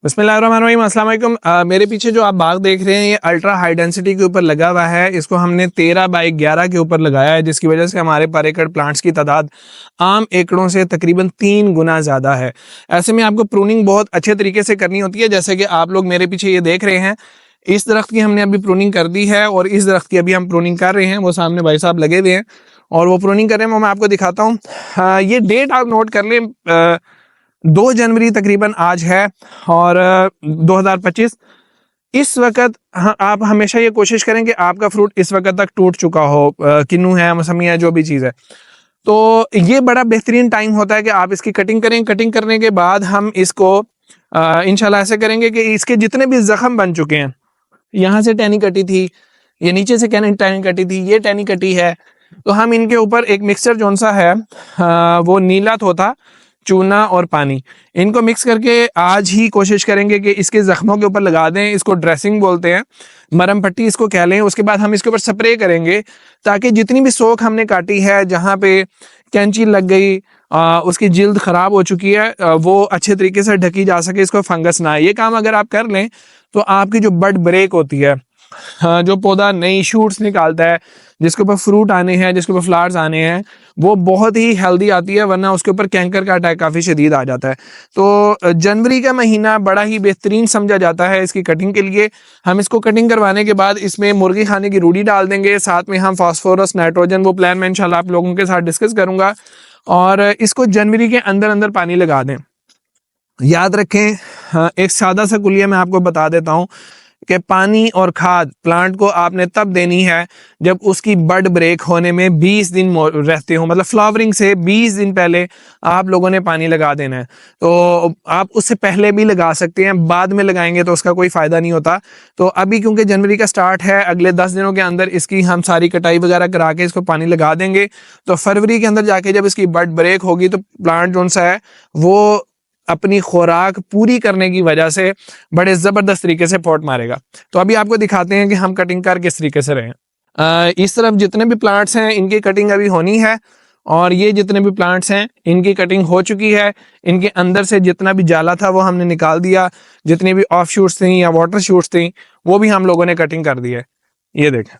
बिस्मिल्लाहिर्रहमानिर्रहीम, अस्सलाम वालेकुम। मेरे पीछे जो आप बाग देख रहे हैं ये अल्ट्रा हाई डेंसिटी के ऊपर लगा हुआ है। इसको हमने 13x11 के ऊपर लगाया है, जिसकी वजह से हमारे पर एकड़ प्लांट्स की तादाद आम एकड़ों से तकरीबन 3 गुना ज़्यादा है। ऐसे में आपको प्रूनिंग बहुत अच्छे तरीके से करनी होती है। जैसे कि आप लोग मेरे पीछे ये देख रहे हैं, इस दरख्त की हमने अभी प्रूनिंग कर दी है और इस दरख्त की अभी हम प्रूनिंग कर रहे हैं। वो सामने भाई साहब लगे हुए हैं और वो प्रूनिंग कर रहे हैं, वो मैं आपको दिखाता हूँ। ये डेट आप नोट कर लें, 2 जनवरी तकरीबन आज है और 2025। इस वक्त आप हमेशा ये कोशिश करें कि आपका फ्रूट इस वक्त तक टूट चुका हो, किन्नू है, मौसमी है, जो भी चीज़ है। तो ये बड़ा बेहतरीन टाइम होता है कि आप इसकी कटिंग करें। कटिंग करने के बाद हम इसको इंशाल्लाह ऐसे करेंगे कि इसके जितने भी जख्म बन चुके हैं, यहाँ से टहनी कटी थी, ये नीचे से टहनी कटी थी, ये टहनी कटी है, तो हम इनके ऊपर एक मिक्सचर जौन सा है वो नीला थोथा, चूना और पानी, इनको मिक्स करके आज ही कोशिश करेंगे कि इसके जख्मों के ऊपर लगा दें। इसको ड्रेसिंग बोलते हैं, मरहम पट्टी इसको कह लें। उसके बाद हम इसके ऊपर स्प्रे करेंगे ताकि जितनी भी सोख हमने काटी है, जहाँ पे कैंची लग गई, उसकी जिल्द ख़राब हो चुकी है, वो अच्छे तरीके से ढकी जा सके, इसको फंगस ना आए। ये काम अगर आप कर लें तो आपकी जो बड ब्रेक होती है, जो पौधा नई शूट्स निकालता है, जिसके ऊपर फ्रूट आने हैं, जिसके ऊपर फ्लावर्स आने हैं, वो बहुत ही हेल्दी आती है, वरना उसके ऊपर कैंकर का अटैक काफ़ी शदीद आ जाता है। तो जनवरी का महीना बड़ा ही बेहतरीन समझा जाता है इसकी कटिंग के लिए। हम इसको कटिंग करवाने के बाद इसमें मुर्गी खाने की रूढ़ी डाल देंगे, साथ में हम फास्फोरस, नाइट्रोजन, वो प्लान मैं इंशाल्लाह आप लोगों के साथ डिस्कस करूँगा। और इसको जनवरी के अंदर अंदर पानी लगा दें। याद रखें, एक सादा सा कुलिया मैं आपको बता देता हूँ कि पानी और खाद प्लांट को आपने तब देनी है जब उसकी बड ब्रेक होने में 20 दिन रहते हो, मतलब फ्लावरिंग से 20 दिन पहले आप लोगों ने पानी लगा देना है। तो आप उससे पहले भी लगा सकते हैं, बाद में लगाएंगे तो उसका कोई फ़ायदा नहीं होता। तो अभी क्योंकि जनवरी का स्टार्ट है, अगले 10 दिनों के अंदर इसकी हम सारी कटाई वगैरह करा के इसको पानी लगा देंगे। तो फरवरी के अंदर जाके जब इसकी बड ब्रेक होगी तो प्लांट कौन सा है वो अपनी खुराक पूरी करने की वजह से बड़े ज़बरदस्त तरीके से पॉट मारेगा। तो अभी आपको दिखाते हैं कि हम कटिंग कर किस तरीके से रहे हैं। इस तरफ जितने भी प्लांट्स हैं इनकी कटिंग अभी होनी है, और ये जितने भी प्लांट्स हैं इनकी कटिंग हो चुकी है। इनके अंदर से जितना भी जाला था वो हमने निकाल दिया, जितनी भी ऑफ शूट्स थी या वाटर शूट्स थी वो भी हम लोगों ने कटिंग कर दी है। ये देखें।